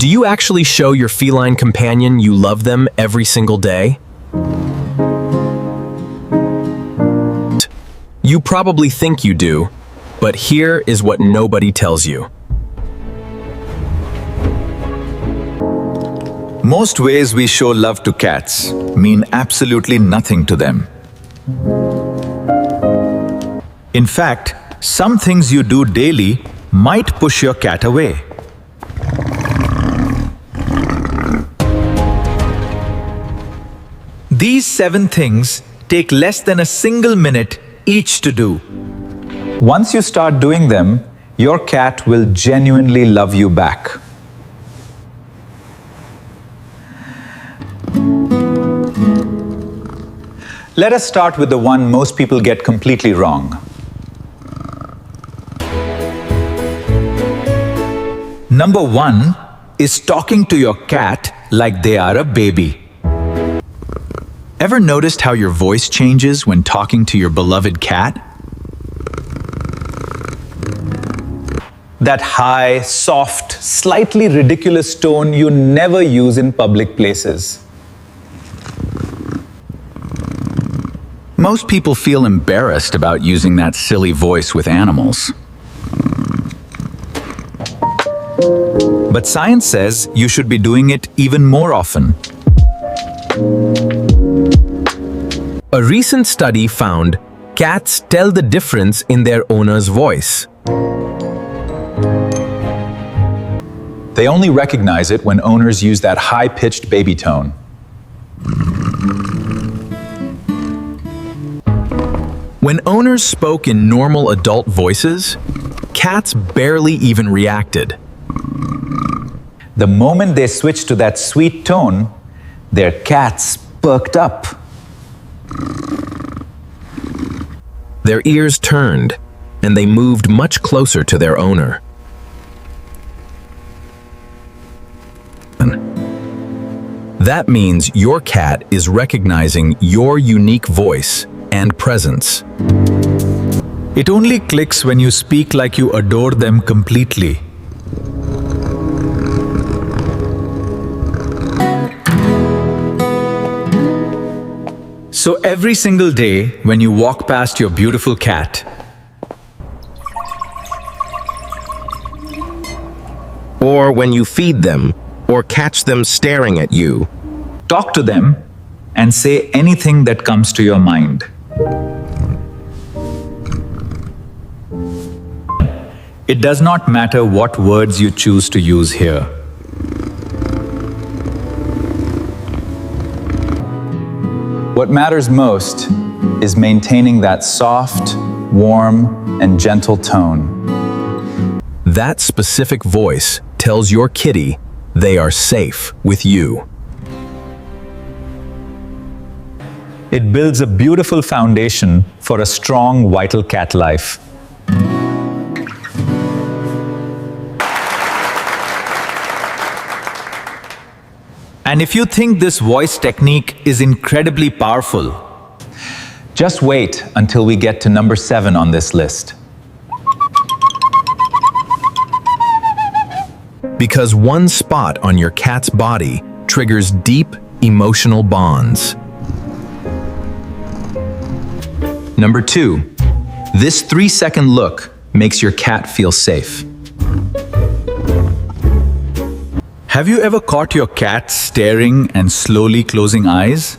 Do you actually show your feline companion you love them every single day? You probably think you do, but here is what nobody tells you. Most ways we show love to cats mean absolutely nothing to them. In fact, some things you do daily might push your cat away. These 7 things take less than a single minute each to do. Once you start doing them, your cat will genuinely love you back. Let us start with the one most people get completely wrong. Number 1 is talking to your cat like they are a baby. Ever noticed how your voice changes when talking to your beloved cat? That high, soft, slightly ridiculous tone you never use in public places. Most people feel embarrassed about using that silly voice with animals. But science says you should be doing it even more often. A recent study found cats tell the difference in their owner's voice. They only recognize it when owners use that high-pitched baby tone. When owners spoke in normal adult voices, cats barely even reacted. The moment they switched to that sweet tone, their cats perked up. Their ears turned, and they moved much closer to their owner. That means your cat is recognizing your unique voice and presence. It only clicks when you speak like you adore them completely. So every single day when you walk past your beautiful cat, Or when you feed them, or catch them staring at you, talk to them and say anything that comes to your mind. It does not matter what words you choose to use here. What matters most is maintaining that soft, warm, and gentle tone. that specific voice tells your kitty they are safe with you. It builds a beautiful foundation for a strong, vital cat life. And if you think this voice technique is incredibly powerful, just wait until we get to number 7 on this list. Because one spot on your cat's body triggers deep emotional bonds. Number 2, this 3-second look makes your cat feel safe. Have you ever caught your cat staring and slowly closing eyes?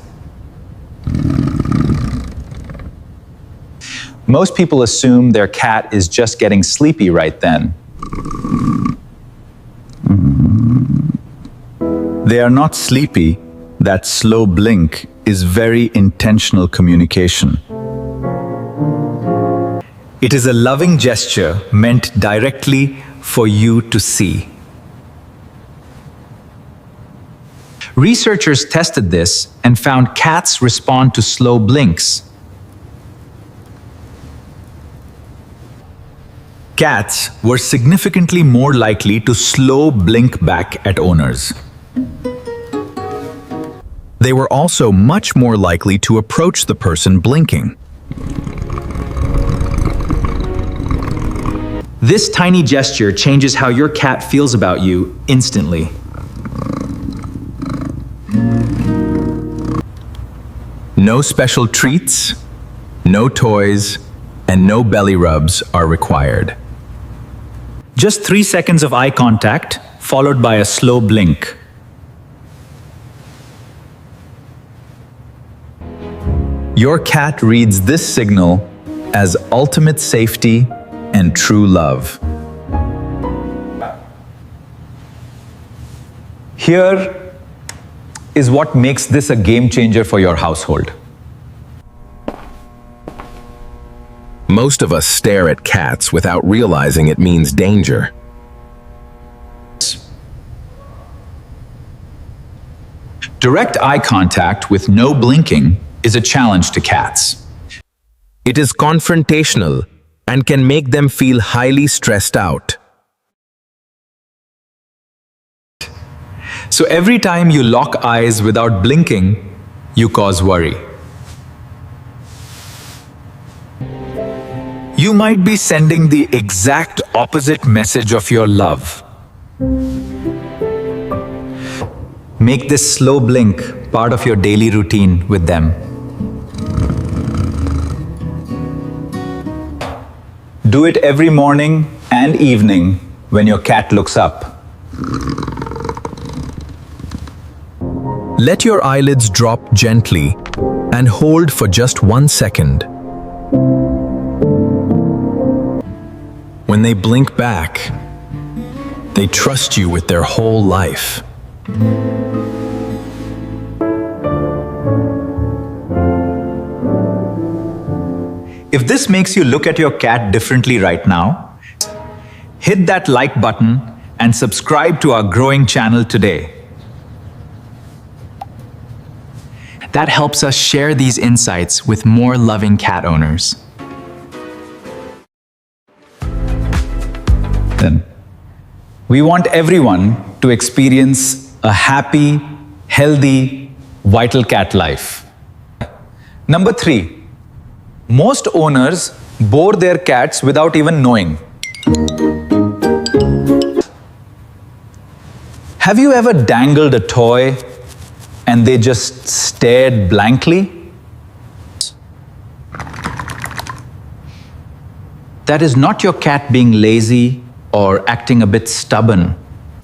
Most people assume their cat is just getting sleepy right then. They are not sleepy. That slow blink is very intentional communication. It is a loving gesture meant directly for you to see. Researchers tested this and found cats respond to slow blinks. Cats were significantly more likely to slow blink back at owners. They were also much more likely to approach the person blinking. This tiny gesture changes how your cat feels about you instantly. No special treats, no toys, and no belly rubs are required. Just 3 seconds of eye contact, followed by a slow blink. Your cat reads this signal as ultimate safety and true love. Here is what makes this a game changer for your household. Most of us stare at cats without realizing it means danger. Direct eye contact with no blinking is a challenge to cats. It is confrontational and can make them feel highly stressed out. So every time you lock eyes without blinking, you cause worry. You might be sending the exact opposite message of your love. Make this slow blink part of your daily routine with them. Do it every morning and evening when your cat looks up. Let your eyelids drop gently and hold for just 1 second. When they blink back, they trust you with their whole life. If this makes you look at your cat differently right now, hit that like button and subscribe to our growing channel today. That helps us share these insights with more loving cat owners. We want everyone to experience a happy, healthy, vital cat life. Number 3. Most owners bore their cats without even knowing. Have you ever dangled a toy and they just stared blankly? That is not your cat being lazy or acting a bit stubborn.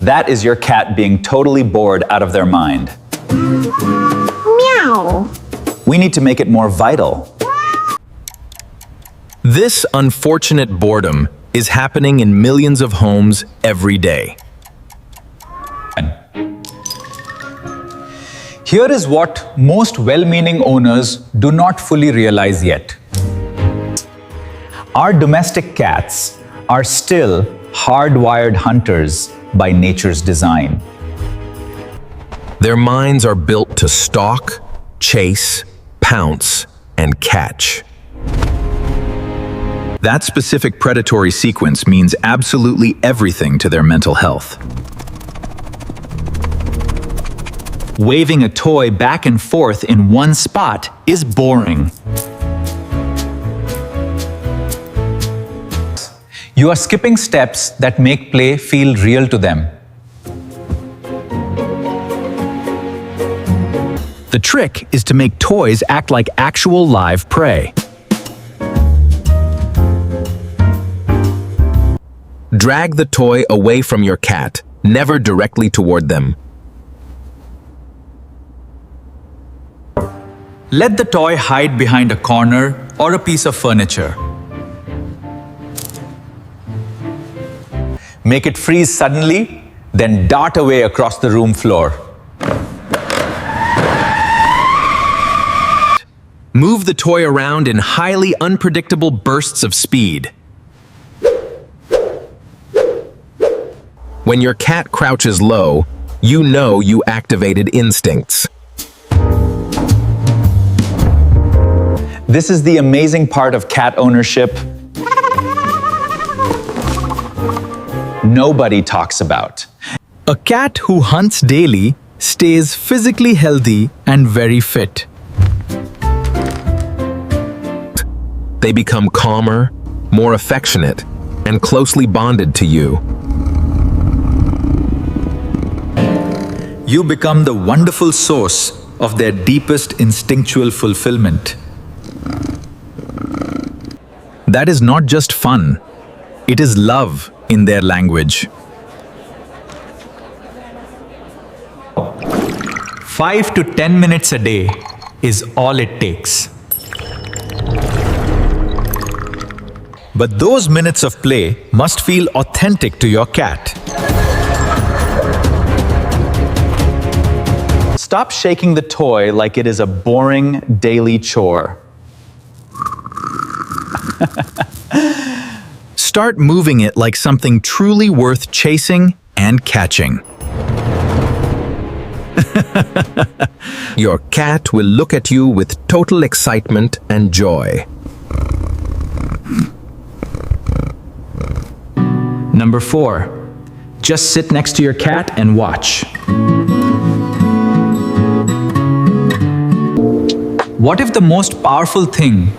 That is your cat being totally bored out of their mind. Meow. We need to make it more vital. This unfortunate boredom is happening in millions of homes every day. Here is what most well-meaning owners do not fully realize yet. Our domestic cats are still hardwired hunters by nature's design. Their minds are built to stalk, chase, pounce, and catch. That specific predatory sequence means absolutely everything to their mental health. Waving a toy back and forth in one spot is boring. You are skipping steps that make play feel real to them. The trick is to make toys act like actual live prey. Drag the toy away from your cat, never directly toward them. Let the toy hide behind a corner or a piece of furniture. Make it freeze suddenly, then dart away across the room floor. Move the toy around in highly unpredictable bursts of speed. When your cat crouches low, you know you activated instincts. This is the amazing part of cat ownership nobody talks about. A cat who hunts daily stays physically healthy and very fit. They become calmer, more affectionate, and closely bonded to you. You become the wonderful source of their deepest instinctual fulfillment. That is not just fun, it is love in their language. 5 to 10 minutes a day is all it takes. But those minutes of play must feel authentic to your cat. Stop shaking the toy like it is a boring daily chore. Start moving it like something truly worth chasing and catching. Your cat will look at you with total excitement and joy. Number 4, just sit next to your cat and watch. What if the most powerful thing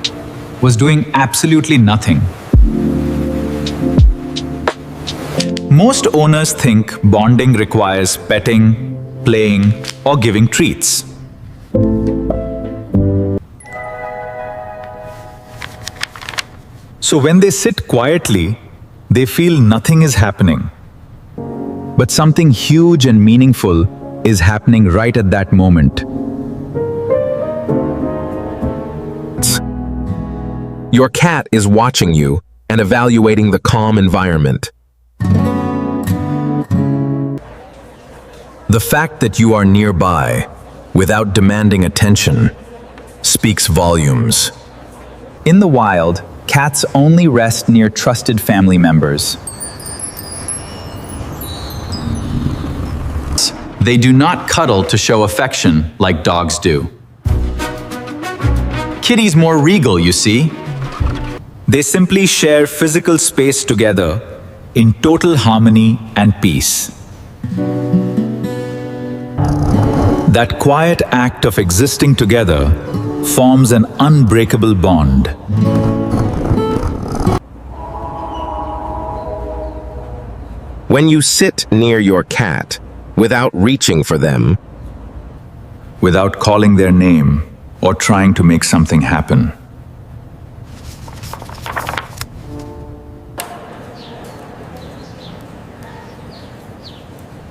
was doing absolutely nothing? Most owners think bonding requires petting, playing, or giving treats. So when they sit quietly, they feel nothing is happening. But something huge and meaningful is happening right at that moment. Your cat is watching you and evaluating the calm environment. The fact that you are nearby, without demanding attention, speaks volumes. In the wild, cats only rest near trusted family members. They do not cuddle to show affection like dogs do. Kitties more regal, you see. They simply share physical space together in total harmony and peace. That quiet act of existing together forms an unbreakable bond. When you sit near your cat, without reaching for them, Without calling their name or trying to make something happen.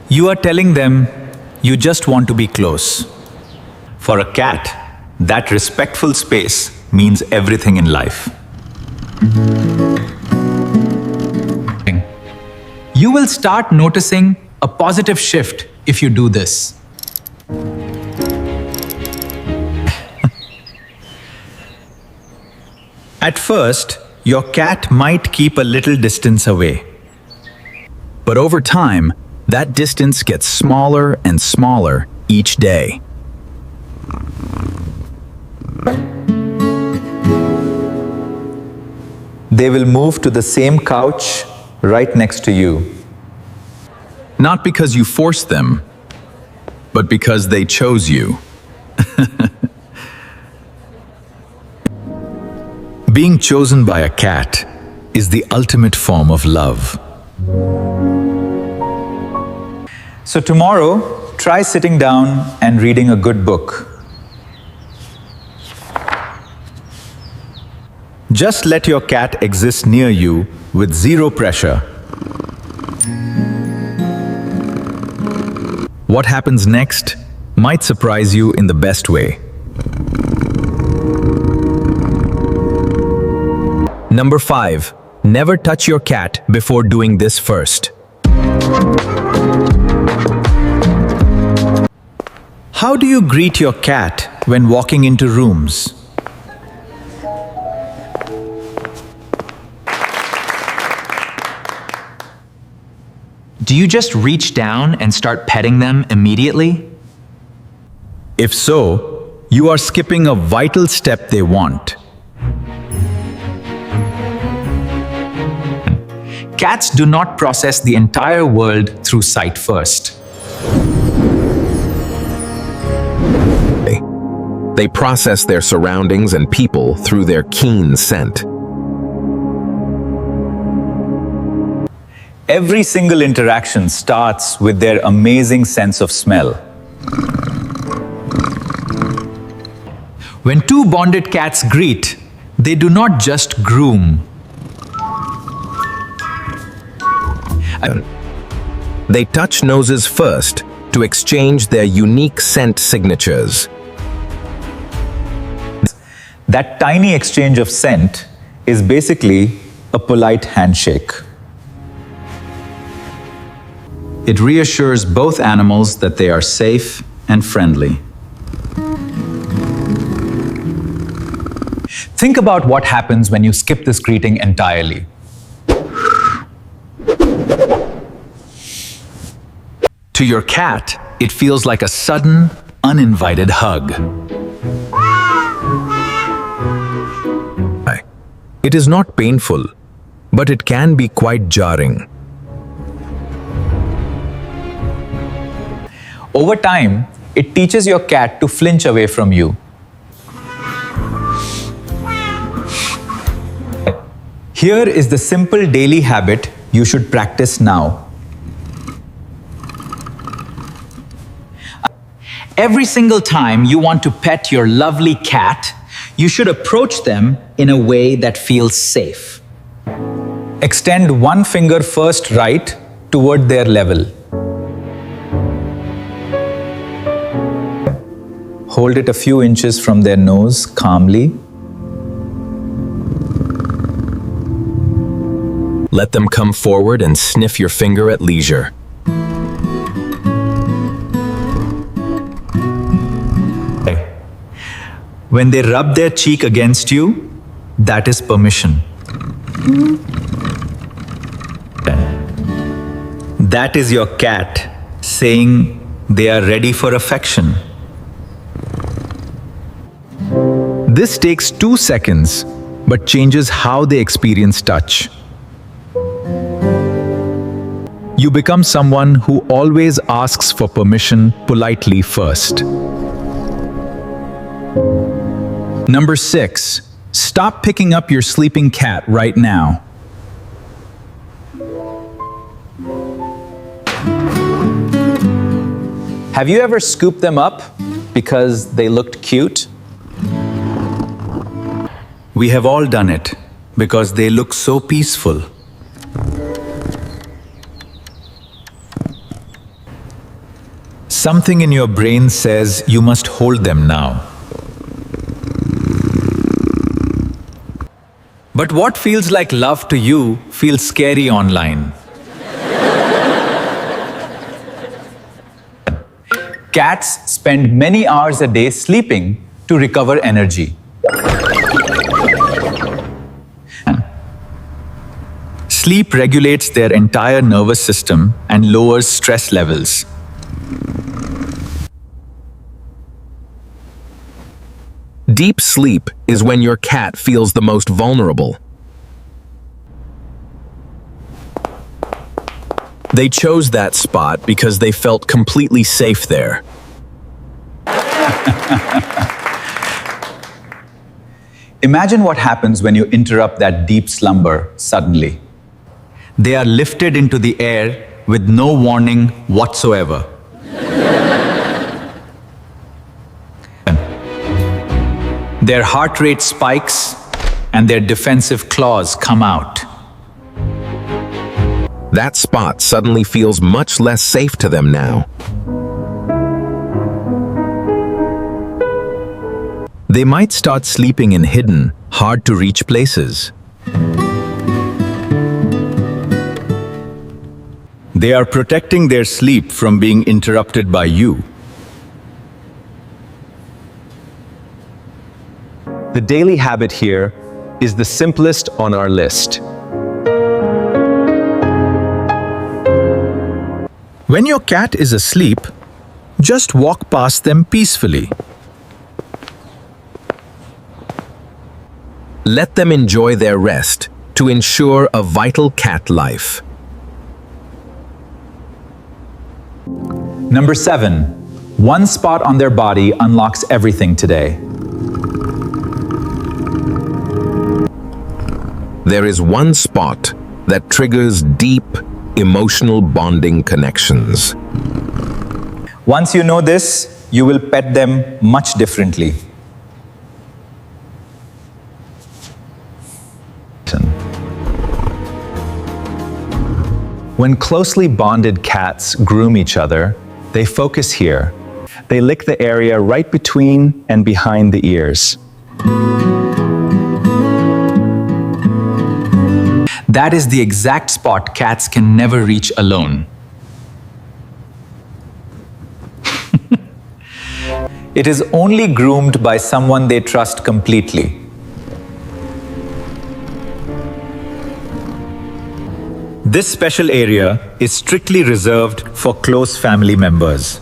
You are telling them you just want to be close. For a cat, that respectful space means everything in life. You will start noticing a positive shift if you do this. At first, your cat might keep a little distance away. but over time, that distance gets smaller and smaller each day. They will move to the same couch right next to you. Not because you forced them, but because they chose you. Being chosen by a cat is the ultimate form of love. So tomorrow, try sitting down and reading a good book. Just let your cat exist near you with zero pressure. What happens next might surprise you in the best way. Number 5. Never touch your cat before doing this first. How do you greet your cat when walking into rooms? Do you just reach down and start petting them immediately? If so, you are skipping a vital step they want. Cats do not process the entire world through sight first. They process their surroundings and people through their keen scent. Every single interaction starts with their amazing sense of smell. When two bonded cats greet, they do not just groom. They touch noses first to exchange their unique scent signatures. That tiny exchange of scent is basically a polite handshake. It reassures both animals that they are safe and friendly. Think about what happens when you skip this greeting entirely. To your cat, it feels like a sudden, uninvited hug. It is not painful, but it can be quite jarring. Over time, it teaches your cat to flinch away from you. Here is the simple daily habit you should practice now. Every single time you want to pet your lovely cat, you should approach them in a way that feels safe. Extend one finger first right toward their level. Hold it a few inches from their nose calmly. Let them come forward and sniff your finger at leisure. When they rub their cheek against you, that is permission. That is your cat saying they are ready for affection. This takes 2 seconds, but changes how they experience touch. You become someone who always asks for permission politely first. Number 6, stop picking up your sleeping cat right now. Have you ever scooped them up because they looked cute? We have all done it because they look so peaceful. Something in your brain says you must hold them now. But what feels like love to you feels scary online. Cats spend many hours a day sleeping to recover energy. Sleep regulates their entire nervous system and lowers stress levels. Deep sleep is when your cat feels the most vulnerable. They chose that spot because they felt completely safe there. Imagine what happens when you interrupt that deep slumber suddenly. They are lifted into the air with no warning whatsoever. Their heart rate spikes and their defensive claws come out. That spot suddenly feels much less safe to them now. They might start sleeping in hidden, hard-to-reach places. They are protecting their sleep from being interrupted by you. The daily habit here is the simplest on our list. When your cat is asleep, just walk past them peacefully. Let them enjoy their rest to ensure a vital cat life. Number 7, one spot on their body unlocks everything today. There is one spot that triggers deep, emotional bonding connections. Once you know this, you will pet them much differently. When closely bonded cats groom each other, they focus here. They lick the area right between and behind the ears. That is the exact spot cats can never reach alone. It is only groomed by someone they trust completely. This special area is strictly reserved for close family members.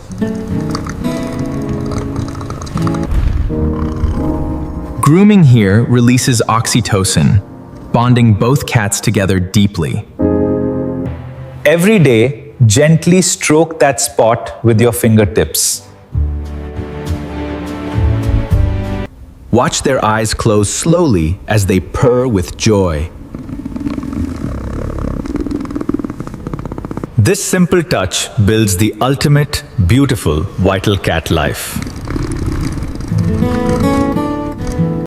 Grooming here releases oxytocin, bonding both cats together deeply. Every day, gently stroke that spot with your fingertips. Watch their eyes close slowly as they purr with joy. This simple touch builds the ultimate, beautiful, vital cat life.